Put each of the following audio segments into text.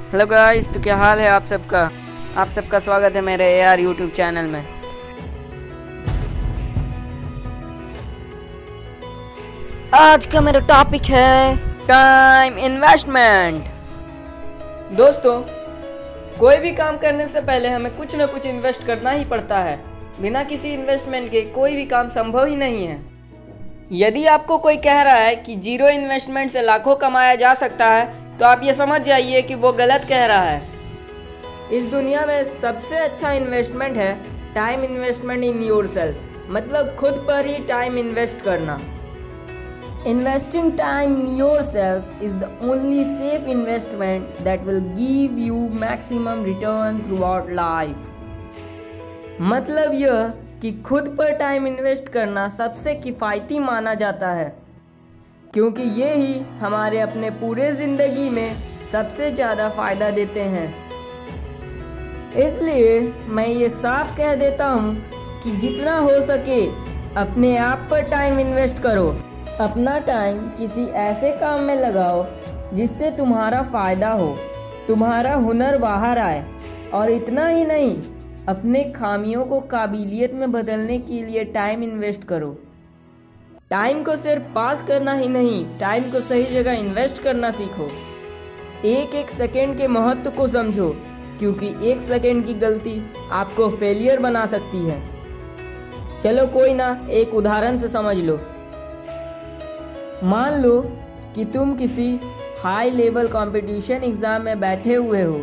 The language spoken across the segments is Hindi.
हेलो गाइस, तो क्या हाल है आप सबका। आप सबका स्वागत है मेरे AR यूट्यूब चैनल में। आज का मेरा टॉपिक है टाइम इन्वेस्टमेंट। दोस्तों, कोई भी काम करने से पहले हमें कुछ न कुछ इन्वेस्ट करना ही पड़ता है। बिना किसी इन्वेस्टमेंट के कोई भी काम संभव ही नहीं है। यदि आपको कोई कह रहा है कि जीरो इन्वेस्टमेंट से लाखों कमाया जा सकता है, तो आप ये समझ जाइए कि वो गलत कह रहा है। इस दुनिया में सबसे अच्छा इन्वेस्टमेंट है टाइम इन्वेस्टमेंट इन योरसेल्फ, मतलब खुद पर ही टाइम इन्वेस्ट करना। Investing time in yourself is the only safe investment that will give you maximum return through out life. मतलब यह कि खुद पर टाइम इन्वेस्ट करना सबसे किफ़ायती माना जाता है, क्योंकि ये ही हमारे अपने पूरे ज़िंदगी में सबसे ज़्यादा फ़ायदा देते हैं। इसलिए मैं ये साफ कह देता हूँ कि जितना हो सके अपने आप पर टाइम इन्वेस्ट करो। अपना टाइम किसी ऐसे काम में लगाओ जिससे तुम्हारा फ़ायदा हो, तुम्हारा हुनर बाहर आए। और इतना ही नहीं, अपने खामियों को काबिलियत में बदलने के लिए टाइम इन्वेस्ट करो। टाइम को सिर्फ पास करना ही नहीं, टाइम को सही जगह इन्वेस्ट करना सीखो। एक एक सेकंड के महत्व को समझो, क्योंकि एक सेकंड की गलती आपको फेलियर बना सकती है। चलो कोई ना, एक उदाहरण से समझ लो। मान लो कि तुम किसी हाई लेवल कंपटीशन एग्जाम में बैठे हुए हो।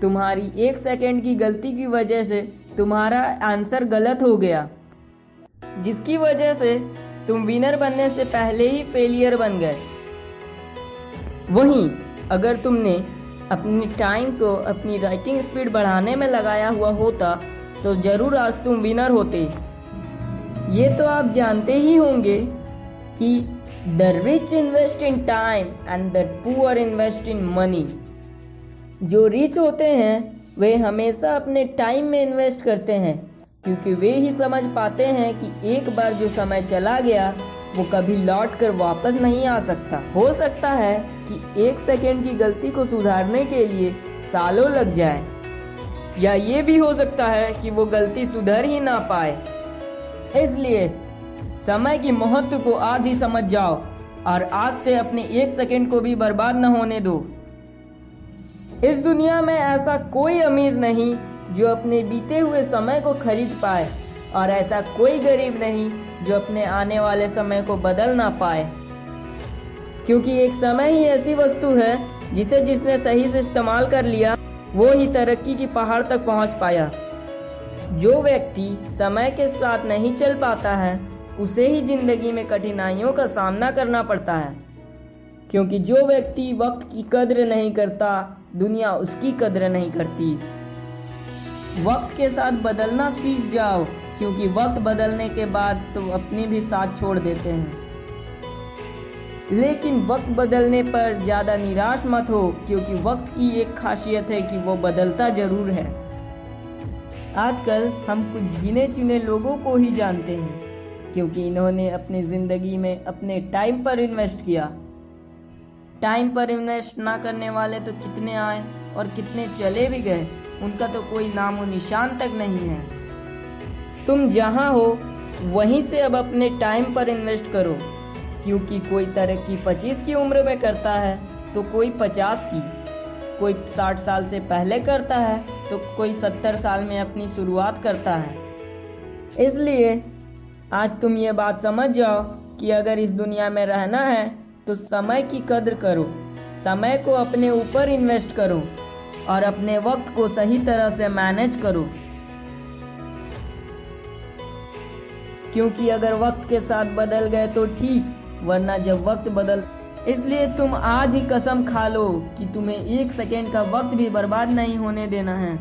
तुम्हारी एक सेकंड की गलती की वजह से तुम्हारा आंसर गलत हो गया, जिसकी वजह से तुम विनर बनने से पहले ही फेलियर बन गए। वहीं अगर तुमने अपनी टाइम को अपनी राइटिंग स्पीड बढ़ाने में लगाया हुआ होता तो जरूर आज तुम विनर होते। ये तो आप जानते ही होंगे कि the rich invest in time and the poor invest in money. जो रिच होते हैं वे हमेशा अपने टाइम में इन्वेस्ट करते हैं, क्योंकि वे ही समझ पाते हैं कि एक बार जो समय चला गया वो कभी लौट कर वापस नहीं आ सकता। हो सकता है कि एक सेकंड की गलती को सुधारने के लिए सालों लग जाए, या ये भी हो सकता है कि वो गलती सुधर ही ना पाए। इसलिए समय की महत्व को आज ही समझ जाओ और आज से अपने एक सेकंड को भी बर्बाद न होने दो। इस दुनिया में ऐसा कोई अमीर नहीं जो अपने बीते हुए समय को खरीद पाए, और ऐसा कोई गरीब नहीं जो अपने आने वाले समय को बदल ना पाए, क्योंकि एक समय ही ऐसी वस्तु है जिसे जिसने सही से इस्तेमाल कर लिया वो ही तरक्की की पहाड़ तक पहुंच पाया। जो व्यक्ति समय के साथ नहीं चल पाता है उसे ही जिंदगी में कठिनाइयों का सामना करना पड़ता है, क्योंकि जो व्यक्ति वक्त की कद्र नहीं करता दुनिया उसकी कद्र नहीं करती। वक्त के साथ बदलना सीख जाओ, क्योंकि वक्त बदलने के बाद तो अपने भी साथ छोड़ देते हैं। लेकिन वक्त बदलने पर ज़्यादा निराश मत हो, क्योंकि वक्त की एक खासियत है कि वो बदलता ज़रूर है। आजकल हम कुछ गिने चुने लोगों को ही जानते हैं, क्योंकि इन्होंने अपनी ज़िंदगी में अपने टाइम पर इन्वेस्ट किया। टाइम पर इन्वेस्ट ना करने वाले तो कितने आए और कितने चले भी गए, उनका तो कोई नामो निशान तक नहीं है। तुम जहाँ हो वहीं से अब अपने टाइम पर इन्वेस्ट करो, क्योंकि कोई तरक्की 25 की उम्र में करता है तो कोई 50 की, कोई 60 साल से पहले करता है तो कोई 70 साल में अपनी शुरुआत करता है। इसलिए आज तुम ये बात समझ जाओ कि अगर इस दुनिया में रहना है तो समय की कद्र करो, समय को अपने ऊपर इन्वेस्ट करो और अपने वक्त को सही तरह से मैनेज करो, क्योंकि अगर वक्त के साथ बदल गए तो ठीक, वरना जब वक्त बदल। इसलिए तुम आज ही कसम खा लो कि तुम्हें एक सेकेंड का वक्त भी बर्बाद नहीं होने देना है।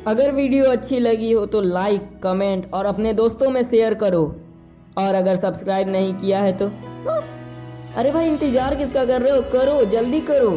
अगर वीडियो अच्छी लगी हो तो लाइक, कमेंट और अपने दोस्तों में शेयर करो, और अगर सब्सक्राइब नहीं किया है तो अरे भाई इंतजार किसका कर रहे हो, करो, जल्दी करो।